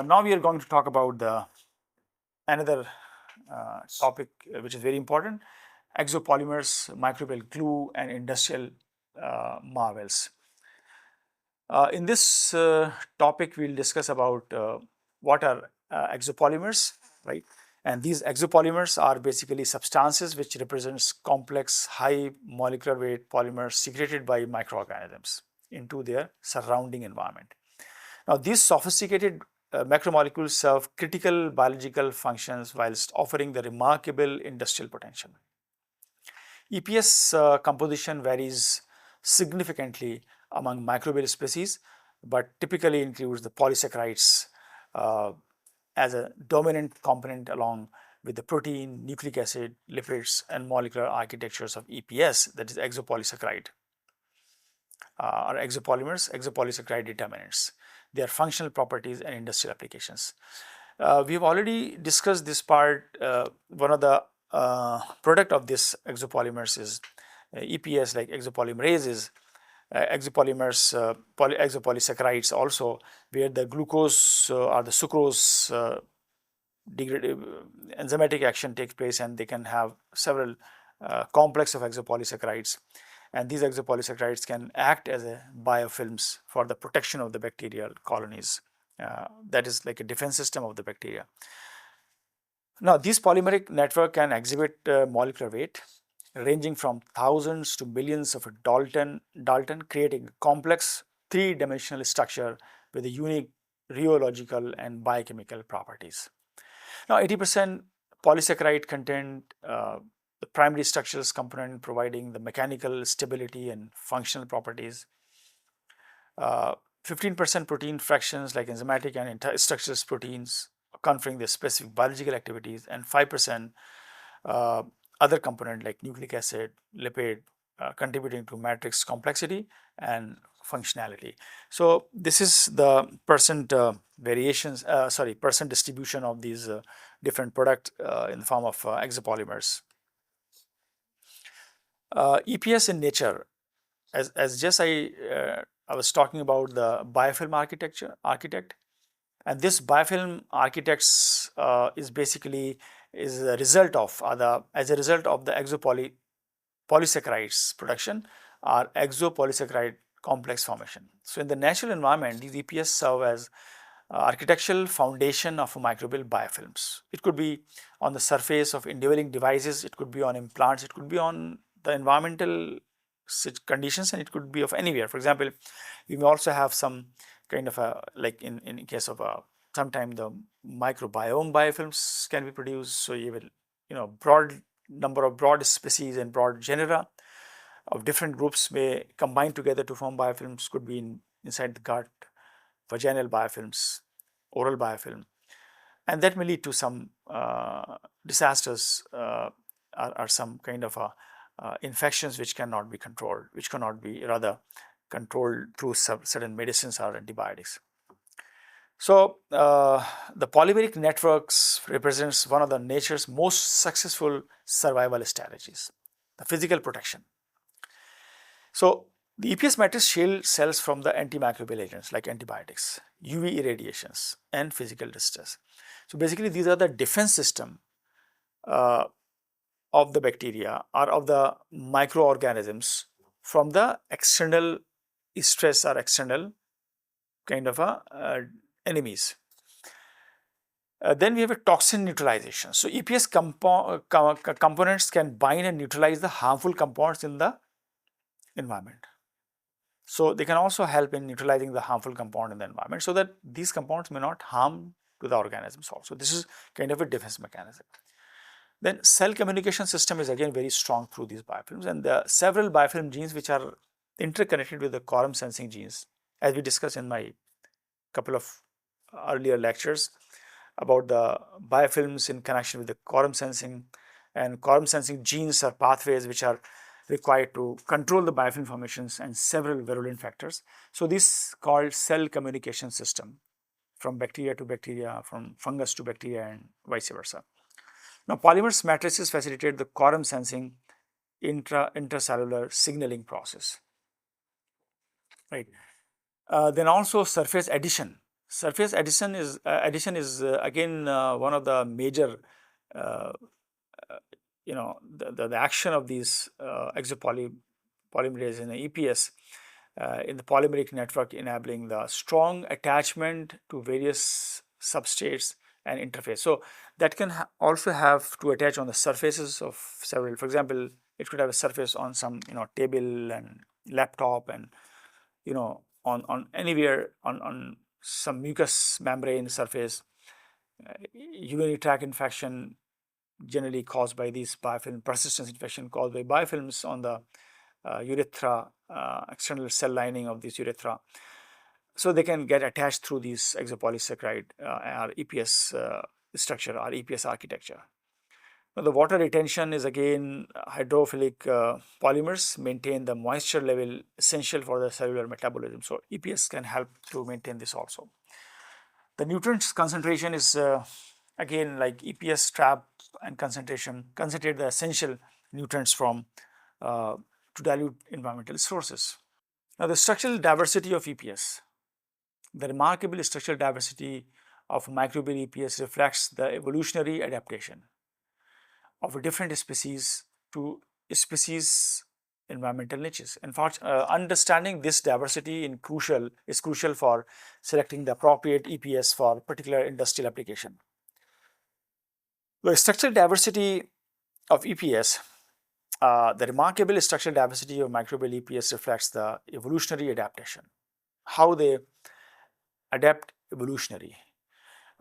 Now we are going to talk about another topic which is very important: exopolymers, microbial glue, and industrial marvels. In this topic, we'll discuss about what are exopolymers, right? And these exopolymers are basically substances which represents complex, high molecular weight polymers secreted by microorganisms into their surrounding environment. Now, these sophisticated macromolecules serve critical biological functions whilst offering the remarkable industrial potential. EPS composition varies significantly among microbial species, but typically includes the polysaccharides as a dominant component along with the protein, nucleic acid, lipids, and molecular architectures of EPS, that is exopolysaccharide or exopolymers, exopolysaccharide determinants, their functional properties and industrial applications. We have already discussed this part. One of the product of this exopolymers is EPS, like exopolymerases, exopolysaccharides also, where the glucose or the sucrose enzymatic action takes place, and they can have several complex of exopolysaccharides. And these exopolysaccharides can act as a biofilms for the protection of the bacterial colonies. That is like a defense system of the bacteria. Now, this polymeric network can exhibit molecular weight ranging from thousands to millions of Dalton, creating a complex three-dimensional structure with a unique rheological and biochemical properties. Now, 80% polysaccharide content, the primary structures component providing the mechanical stability and functional properties. 15% protein fractions like enzymatic and interstructural proteins conferring their specific biological activities, and 5% other component like nucleic acid, lipid, contributing to matrix complexity and functionality. So this is the percent variations, percent distribution of these different products in the form of exopolymers. EPS in nature, as just I was talking about the biofilm architect, and this biofilm architects is basically a result of as a result of the polysaccharides production or exopolysaccharide complex formation. So in the natural environment, these EPS serve as architectural foundation of microbial biofilms. It could be on the surface of indwelling devices, it could be on implants, it could be on the environmental conditions, and it could be of anywhere. For example, we may also have some kind of a, like in case of sometimes the microbiome biofilms can be produced. So you will, broad number of broad species and broad genera of different groups may combine together to form biofilms. Could be inside the gut, vaginal biofilms, oral biofilm, and that may lead to some disasters or some kind of infections which cannot be controlled, which cannot be rather controlled through certain medicines or antibiotics. So the polymeric networks represents one of the nature's most successful survival strategies, the physical protection. So the EPS matrix shields cells from the antimicrobial agents like antibiotics, UV irradiations, and physical distress. So basically, these are the defense system of the bacteria or of the microorganisms from the external stress or external kind of enemies. Then we have a toxin neutralization. So EPS components can bind and neutralize the harmful compounds in the environment. So they can also help in neutralizing the harmful compound in the environment so that these compounds may not harm to the organisms also. This is kind of a defense mechanism. Then cell communication system is again very strong through these biofilms, and there are several biofilm genes which are interconnected with the quorum sensing genes, as we discussed in my couple of earlier lectures about the biofilms in connection with the quorum sensing, and quorum sensing genes are pathways which are required to control the biofilm formations and several virulent factors. So this is called cell communication system from bacteria to bacteria, from fungus to bacteria, and vice versa. Now, polymers matrices facilitate the quorum sensing intracellular signaling process, right? Then also surface adhesion Surface addition is again one of the major uh, the action of these polymerase in the EPS in the polymeric network, enabling the strong attachment to various substrates and interface. So that can also have to attach on the surfaces of several. For example, it could have a surface on some table and laptop, and on anywhere on some mucous membrane surface. Urinary tract infection generally caused by these biofilm, persistence infection caused by biofilms on the urethra, external cell lining of this urethra. So they can get attached through these exopolysaccharide or EPS structure or EPS architecture. Now, the water retention is again hydrophilic polymers maintain the moisture level essential for the cellular metabolism. So EPS can help to maintain this also. The nutrients concentration is again like EPS trap and concentration concentrate the essential nutrients from to dilute environmental sources. Now, the structural diversity of EPS. The remarkable structural diversity of microbial EPS reflects the evolutionary adaptation of different species to species environmental niches. In fact, understanding this diversity is crucial for selecting the appropriate EPS for particular industrial application. The structural diversity of EPS, the remarkable structural diversity of microbial EPS reflects the evolutionary adaptation, how they adapt evolutionary,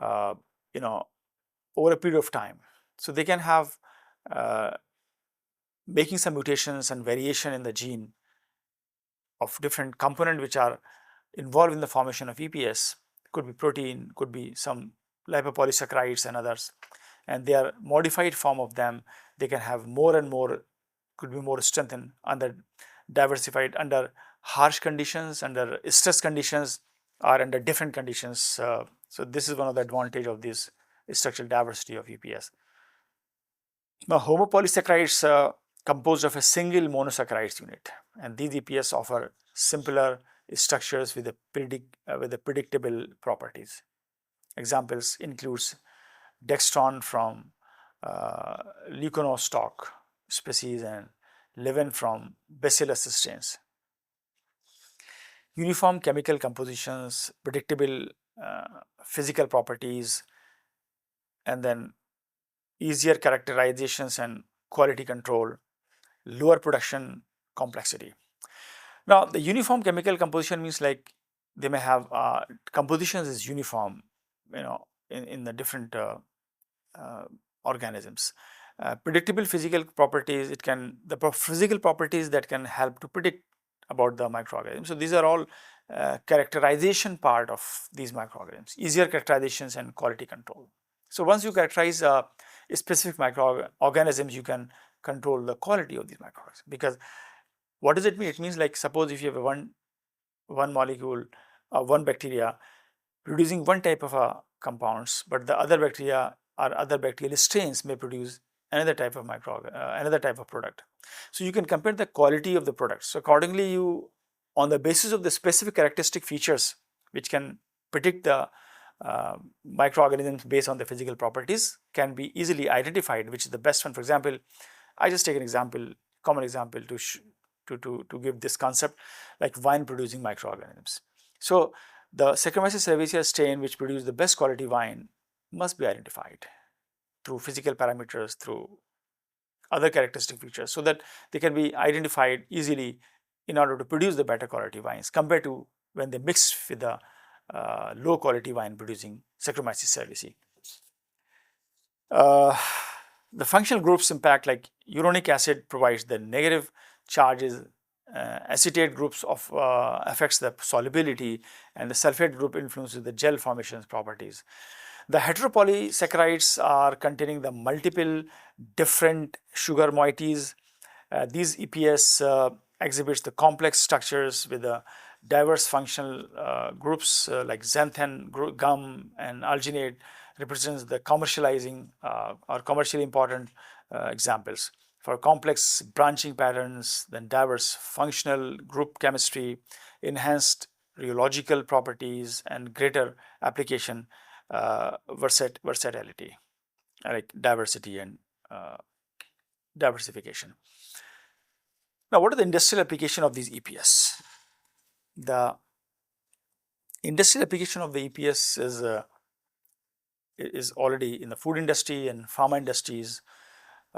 over a period of time. So they can have making some mutations and variation in the gene of different component which are involved in the formation of EPS. Could be protein, could be some lipopolysaccharides and others, and they are modified form of them. They can have more and more, could be more strengthened under diversified under harsh conditions, under stress conditions, or under different conditions. So this is one of the advantage of this structural diversity of EPS. Now, homopolysaccharides composed of a single monosaccharides unit, and these EPS offer simpler structures with the predictable properties. Examples includes dextran from leuconostoc species and leaven from bacillus strains. Uniform chemical compositions, predictable physical properties, and then easier characterizations and quality control, lower production complexity. Now, the uniform chemical composition means like they may have compositions is uniform, in the different organisms. Predictable physical properties, the physical properties that can help to predict about the microorganisms. So these are all characterization part of these microorganisms, easier characterizations and quality control. So once you characterize specific microorganisms, you can control the quality of these microorganisms. Because what does it mean? It means like suppose if you have one molecule, one bacteria producing one type of compounds, but the other bacteria or other bacterial strains may produce another type of another type of product. So you can compare the quality of the products. So accordingly, you on the basis of the specific characteristic features which can predict the microorganisms based on the physical properties can be easily identified which is the best one. For example, I just take an example, common example to give this concept, like wine producing microorganisms. So the Saccharomyces cerevisiae strain which produce the best quality wine must be identified through physical parameters, through other characteristic features, so that they can be identified easily in order to produce the better quality wines compared to when they mix with the low quality wine producing Saccharomyces cerevisiae. The functional groups impact, like uronic acid provides the negative charges, acetate groups affects the solubility, and the sulfate group influences the gel formation properties. The heteropolysaccharides are containing the multiple different sugar moieties. These EPS exhibits the complex structures with the diverse functional groups like xanthan, gum, and alginate represents the commercializing or commercially important examples. For complex branching patterns, then diverse functional group chemistry, enhanced rheological properties, and greater application versatility, like diversity and diversification. Now, what are the industrial application of these EPS? The industrial application of the EPS is already in the food industry and pharma industries.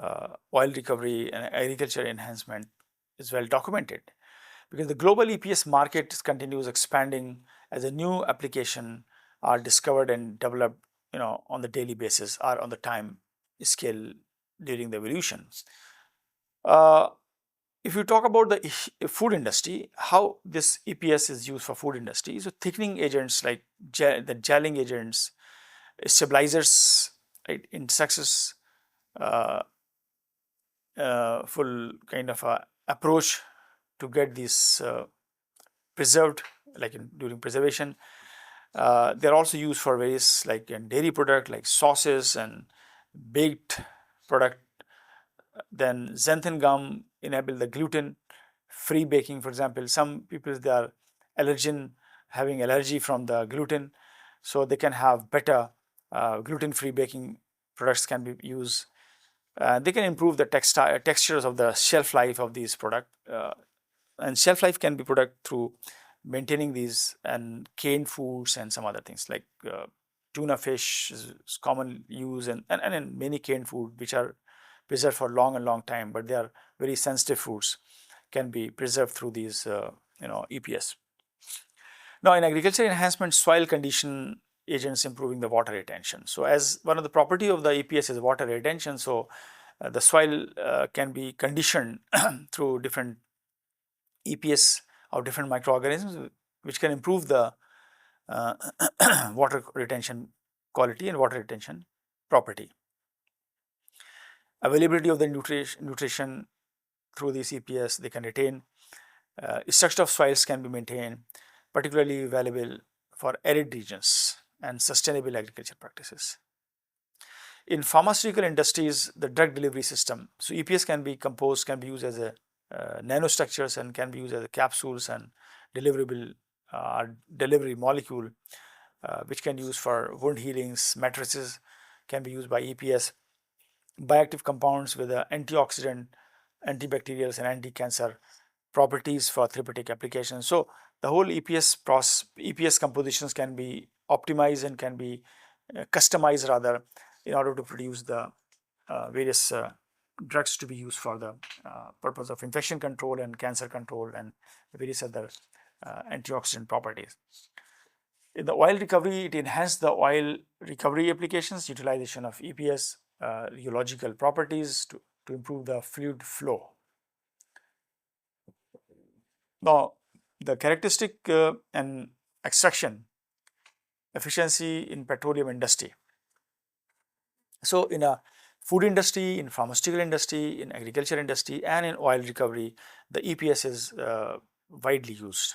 Oil recovery and agriculture enhancement is well documented, because the global EPS market continues expanding as a new application are discovered and developed, on the daily basis or on the time scale during the evolution. If you talk about the food industry, how this EPS is used for food industry, so thickening agents like the gelling agents, stabilizers, right, insects, uh, full kind of a approach to get these preserved, like during preservation. They're also used for various like in dairy product like sauces and baked product. Then xanthan gum enable the gluten free baking. For example, some people they are having allergy from the gluten, so they can have better gluten free baking products can be used. They can improve the textures of the shelf life of these product, and shelf life can be product through maintaining these and canned foods and some other things like tuna fish is common use, and in many canned food which are preserved for long time, but they are very sensitive foods can be preserved through these EPS. Now, in agriculture enhancement, soil condition agents improving the water retention. So, as one of the property of the EPS is water retention, so the soil can be conditioned through different EPS of different microorganisms, which can improve the water retention quality and water retention property. Availability of the nutrition through these EPS, they can retain. Structure of soils can be maintained, particularly valuable for arid regions and sustainable agriculture practices. In pharmaceutical industries, the drug delivery system, so EPS can be composed, can be used as a nanostructures and can be used as a capsules and deliverable delivery molecule, which can use for wound healings. Matrices can be used by EPS. Bioactive compounds with antioxidant, antibacterials and anti-cancer properties for therapeutic applications. So the whole EPS compositions can be optimized and can be customized rather in order to produce the various drugs to be used for the purpose of infection control and cancer control and various other antioxidant properties. In the oil recovery, it enhanced the oil recovery applications, utilization of EPS, rheological properties to improve the fluid flow. Now, the characteristic and extraction efficiency in petroleum industry. So, in a food industry, in pharmaceutical industry, in agriculture industry and in oil recovery, the EPS is widely used.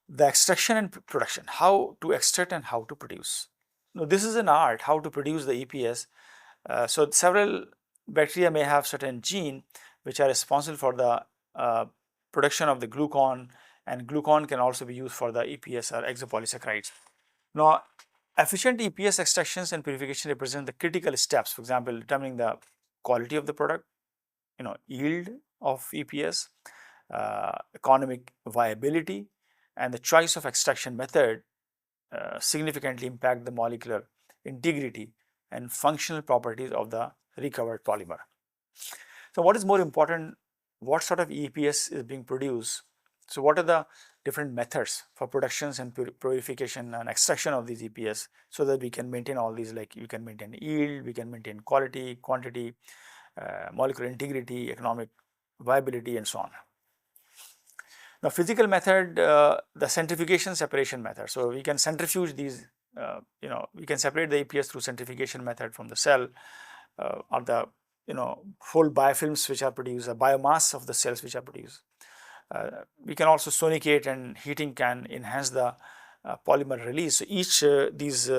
The extraction and production, how to extract and how to produce. Now, this is an art, how to produce the EPS. So, several bacteria may have certain gene which are responsible for the production of the glucon, and glucon can also be used for the EPS or exopolysaccharides. Now, efficient EPS extractions and purification represent the critical steps, for example, determining the quality of the product, yield of EPS, economic viability, and the choice of extraction method significantly impact the molecular integrity and functional properties of the recovered polymer. So, what is more important? What sort of EPS is being produced? So, what are the different methods for productions and purification and extraction of these EPS, so that we can maintain all these, like we can maintain yield, we can maintain quality, quantity, molecular integrity, economic viability, and so on. Now, physical method, the centrifugation separation method. So, we can centrifuge these, we can separate the EPS through centrifugation method from the cell or the whole biofilms which are produced, the biomass of the cells which are produced. We can also sonicate, and heating can enhance the polymer release. So, each these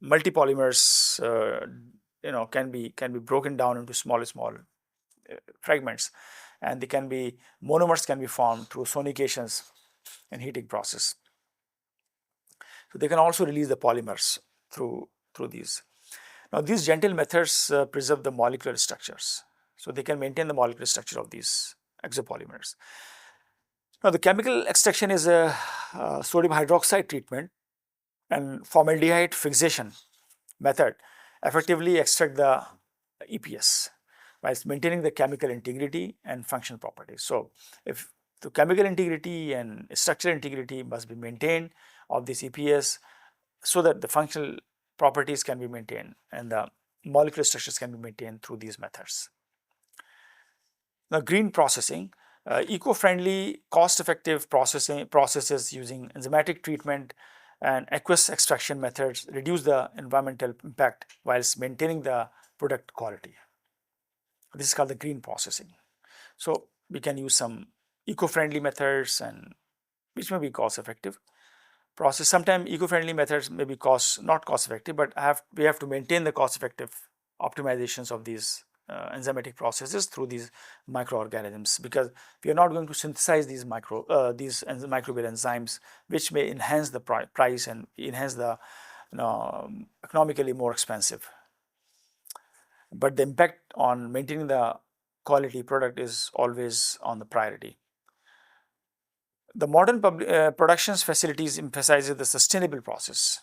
multipolymers can be broken down into small fragments, and they can be monomers can be formed through sonications. and heating process. So they can also release the polymers through these. Now these gentle methods preserve the molecular structures. So they can maintain the molecular structure of these exopolymers. Now the chemical extraction is a sodium hydroxide treatment and formaldehyde fixation method effectively extract the EPS whilst maintaining the chemical integrity and functional properties. So if the chemical integrity and structural integrity must be maintained of this EPS so that the functional properties can be maintained and the molecular structures can be maintained through these methods. Now green processing, eco-friendly, cost-effective processes using enzymatic treatment and aqueous extraction methods reduce the environmental impact whilst maintaining the product quality. This is called the green processing. So we can use some eco-friendly methods and which may be cost-effective. Sometimes eco-friendly methods may be not cost-effective, but we have to maintain the cost-effective optimizations of these enzymatic processes through these microorganisms, because we are not going to synthesize these microbial enzymes, which may enhance the price and enhance the economically more expensive. But the impact on maintaining the quality product is always on the priority. The modern productions facilities emphasizes the sustainable process,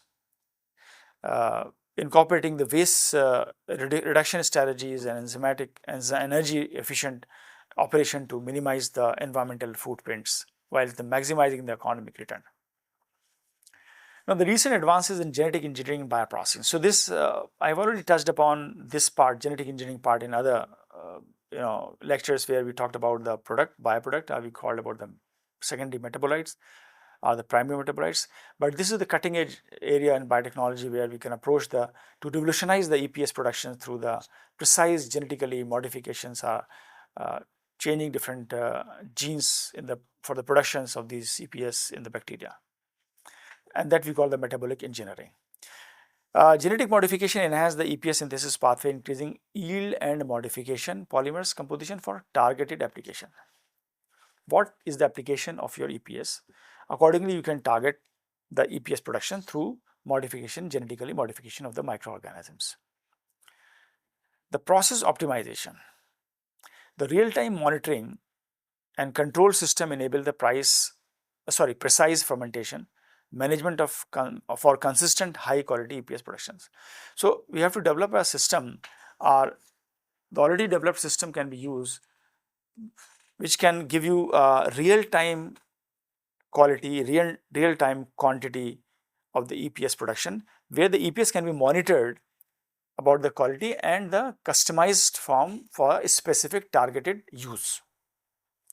incorporating the waste reduction strategies and enzymatic and energy efficient operation to minimize the environmental footprints while maximizing the economic return. Now the recent advances in genetic engineering and bioprocessing. So this I've already touched upon this part, genetic engineering part, in other lectures where we talked about the bioproduct, we called about the secondary metabolites or the primary metabolites. But this is the cutting edge area in biotechnology where we can approach to revolutionize the EPS production through the precise genetically modifications, changing different genes for the productions of these EPS in the bacteria, and that we call the metabolic engineering. Genetic modification enhance the EPS synthesis pathway, increasing yield and modification polymers composition for targeted application. What is the application of your EPS? Accordingly, you can target the EPS production through genetically modification of the microorganisms. The process optimization. The real-time monitoring and control system enable the precise fermentation, management for consistent high quality EPS productions. So we have to develop a system, or the already developed system can be used, which can give you real-time quality, real-time quantity of the EPS production, where the EPS can be monitored about the quality and the customized form for a specific targeted use.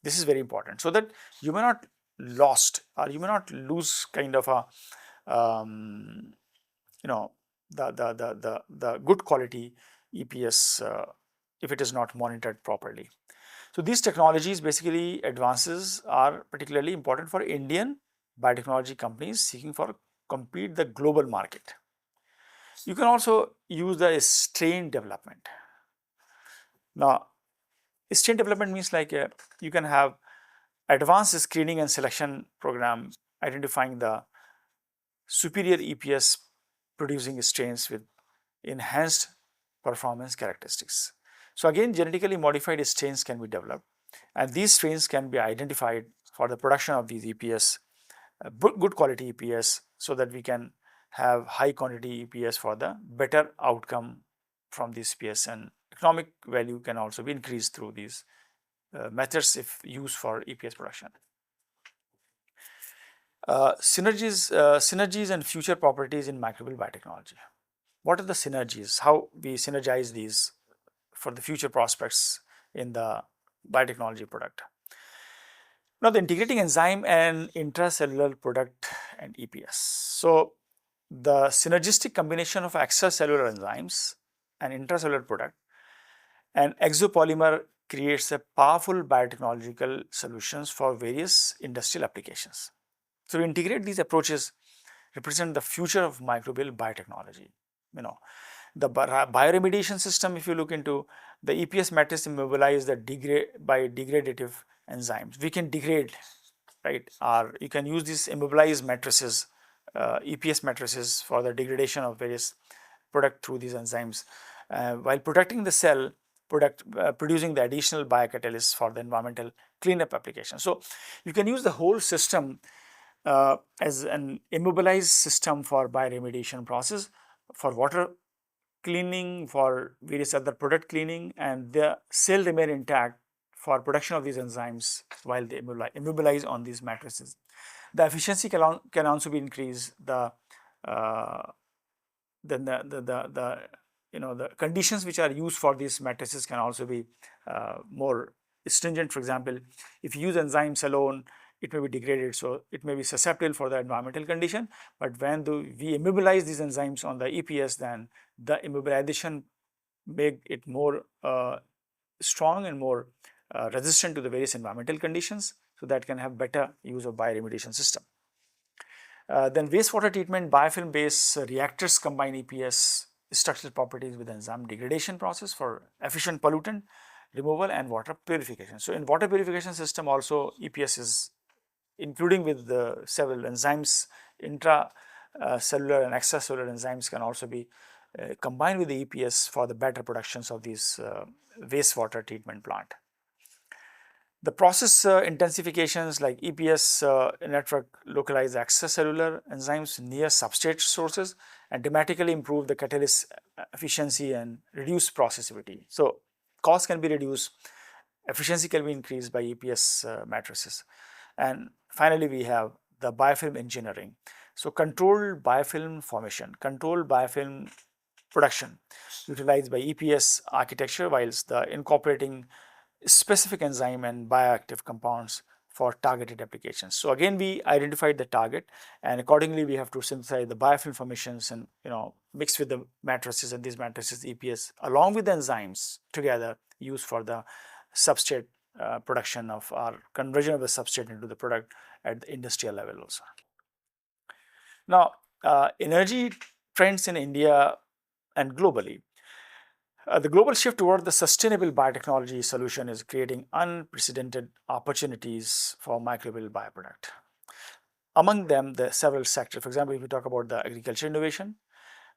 This is very important, so that you may not lose kind of a the good quality EPS if it is not monitored properly. So these technologies, basically advances, are particularly important for Indian biotechnology companies seeking for compete the global market. You can also use the strain development. Now, strain development means like you can have advanced screening and selection program identifying the superior EPS producing strains with enhanced performance characteristics. So again, genetically modified strains can be developed, and these strains can be identified for the production of these EPS, good quality EPS, so that we can have high quantity EPS for the better outcome from this EPS, and economic value can also be increased through these methods if used for EPS production. Synergies and future properties in microbial biotechnology. What are the synergies? How we synergize these for the future prospects in the biotechnology product? Now, the integrating enzyme and intracellular product and EPS. So the synergistic combination of extracellular enzymes and intracellular product and exopolymer creates a powerful biotechnological solutions for various industrial applications. So to integrate these approaches represent the future of microbial biotechnology. The bioremediation system, if you look into the EPS matrix immobilized by degradative enzymes, we can degrade right? Or you can use these immobilized matrices, EPS matrices, for the degradation of various product through these enzymes, while protecting the cell, producing the additional biocatalysts for the environmental cleanup application. So you can use the whole system as an immobilized system for bioremediation process, for water cleaning, for various other product cleaning, and the cell remain intact for production of these enzymes while they immobilize on these matrices. The efficiency can also be increased. Uh, then the the conditions which are used for these matrices can also be more stringent. For example, if you use enzymes alone, it may be degraded, so it may be susceptible for the environmental condition. But when we immobilize these enzymes on the EPS, then the immobilization make it more strong and more resistant to the various environmental conditions, so that can have better use of bioremediation system. Then wastewater treatment, biofilm based reactors combine EPS structural properties with enzyme degradation process for efficient pollutant removal and water purification. So in water purification system also, EPS is including with the several enzymes, cellular and extracellular enzymes can also be combined with the EPS for the better productions of these wastewater treatment plant. The process intensifications like EPS network localize extracellular enzymes near substrate sources and dramatically improve the catalyst efficiency and reduce processability. So cost can be reduced, efficiency can be increased by EPS matrices. And finally, we have the biofilm engineering. So controlled biofilm formation, controlled biofilm production utilized by EPS architecture, whilst the incorporating specific enzyme and bioactive compounds for targeted applications. So again, we identified the target, and accordingly we have to synthesize the biofilm formations and mix with the matrices, and these matrices EPS along with the enzymes together used for the substrate production of our conversion of the substrate into the product at the industrial level also. Now, energy trends in India and globally. The global shift toward the sustainable biotechnology solution is creating unprecedented opportunities for microbial bioproduct. Among them, the several sectors. For example, if we talk about the agriculture innovation,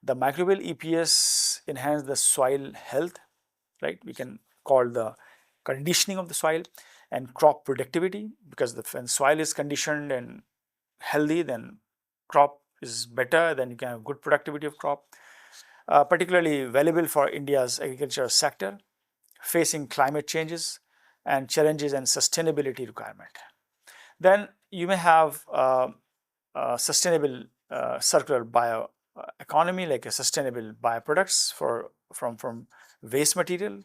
the microbial EPS enhance the soil health, right? We can call the conditioning of the soil and crop productivity, because when soil is conditioned and healthy, then crop is better, then you can have good productivity of crop. Particularly valuable for India's agriculture sector, facing climate changes and challenges and sustainability requirement. Then you may have sustainable circular bioeconomy, like a sustainable bioproducts from waste material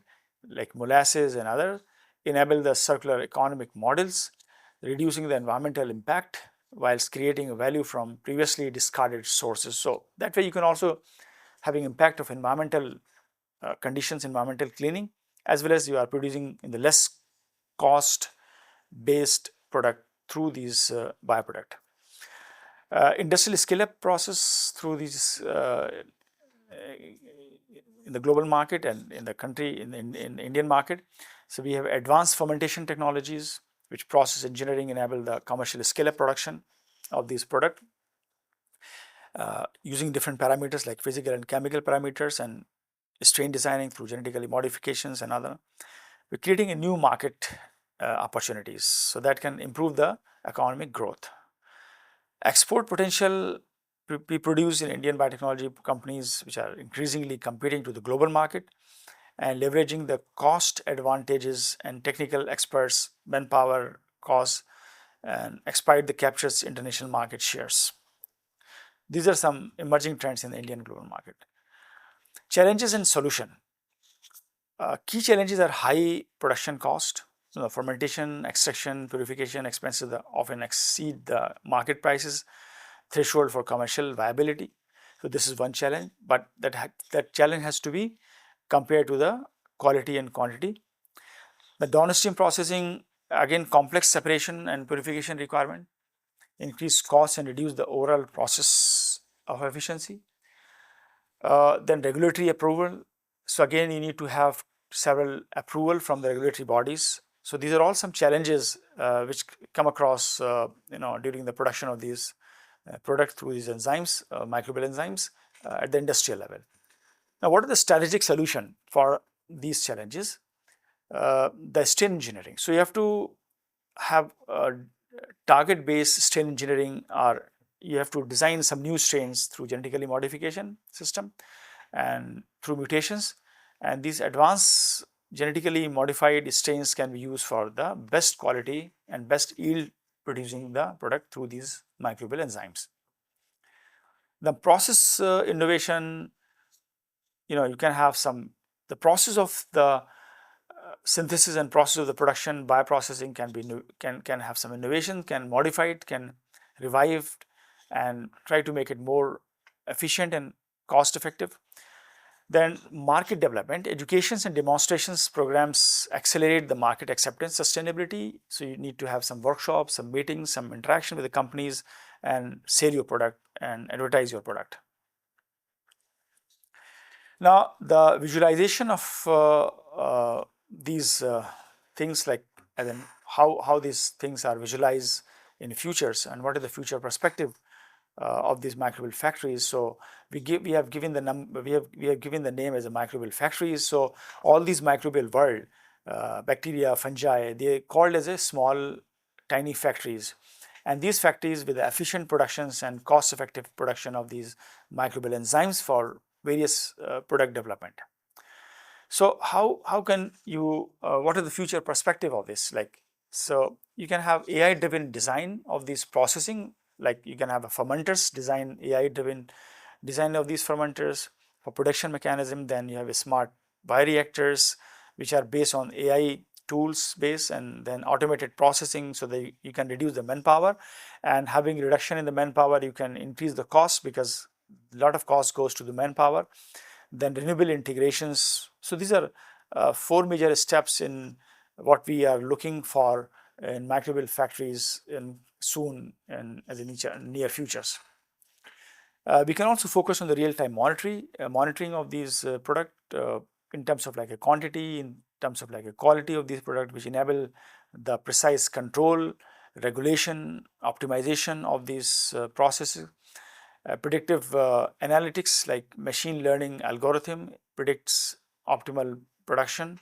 like molasses and other, enable the circular economic models, reducing the environmental impact whilst creating value from previously discarded sources. So that way you can also having impact of environmental conditions, environmental cleaning, as well as you are producing in the less cost based product through these bioproduct. Industrial scale-up process through these in the global market and in the country, in Indian market. So we have advanced fermentation technologies, which process engineering enable the commercial scale-up production of these products. Using different parameters like physical and chemical parameters and strain designing through genetically modifications and other. We're creating a new market opportunities, so that can improve the economic growth. Export potential be produced in Indian biotechnology companies, which are increasingly competing to the global market and leveraging the cost advantages and technical experts, manpower, costs, and exploit the captures international market shares. These are some emerging trends in the Indian global market. Challenges and solution. Key challenges are high production cost. So fermentation, extraction, purification expenses that often exceed the market prices threshold for commercial viability. So this is one challenge, but that challenge has to be compared to the quality and quantity. The downstream processing, again, complex separation and purification requirement, increase costs and reduce the overall process of efficiency. Then regulatory approval. So again, you need to have several approval from the regulatory bodies So these are all some challenges which come across during the production of these products through these enzymes, microbial enzymes at the industrial level. Now, what is the strategic solution for these challenges? The strain engineering. So you have to have target-based strain engineering, or you have to design some new strains through genetically modification system and through mutations. And these advanced genetically modified strains can be used for the best quality and best yield producing the product through these microbial enzymes. The process innovation, you can have the process of the synthesis and process of the production, bioprocessing can have some innovation, can modify it, can revive it, and try to make it more efficient and cost effective. Then market development, educations and demonstrations programs accelerate the market acceptance sustainability. So you need to have some workshops, some meetings, some interaction with the companies, and sell your product and advertise your product. Now, the visualization of these things, like how these things are visualized in futures, and what is the future perspective of these microbial factories. So we have given the name as a microbial factories. So all these microbial world, bacteria, fungi, they are called as a small tiny factories. And these factories, with the efficient productions and cost effective production of these microbial enzymes for various product development. So how can you, what is the future perspective of this? So you can have AI driven design of this processing, like you can have a fermenters design, AI driven design of these fermenters for production mechanism. Then you have a smart bioreactors which are based on AI tools base, and then automated processing, so that you can reduce the manpower. And having reduction in the manpower, you can increase the cost, because a lot of cost goes to the manpower. Then renewable integrations. So these are 4 major steps in what we are looking for in microbial factories in soon and as in near futures. We can also focus on the real-time monitoring of these product in terms of like a quantity, in terms of like a quality of these product, which enable the precise control, regulation, optimization of these processes. Predictive analytics, like machine learning algorithm, predicts optimal production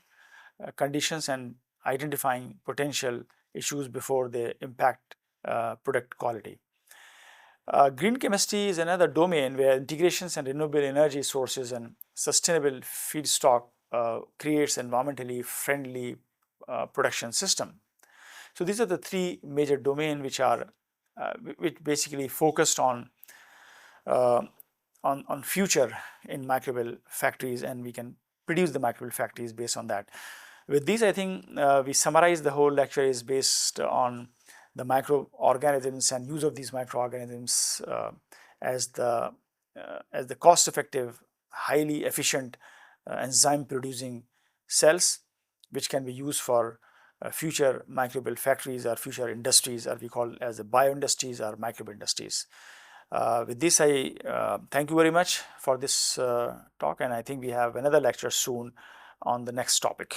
conditions and identifying potential issues before they impact product quality. Green chemistry is another domain where integrations and renewable energy sources and sustainable feedstock creates environmentally friendly production system. So these are the 3 major domains which basically focused on future in microbial factories, and we can produce the microbial factories based on that. With these, I think we summarize the whole lecture is based on the microorganisms and use of these microorganisms as the cost-effective, highly efficient enzyme-producing cells, which can be used for future microbial factories or future industries, or we call as the bioindustries or microbial industries. With this, I thank you very much for this talk, and I think we have another lecture soon on the next topic.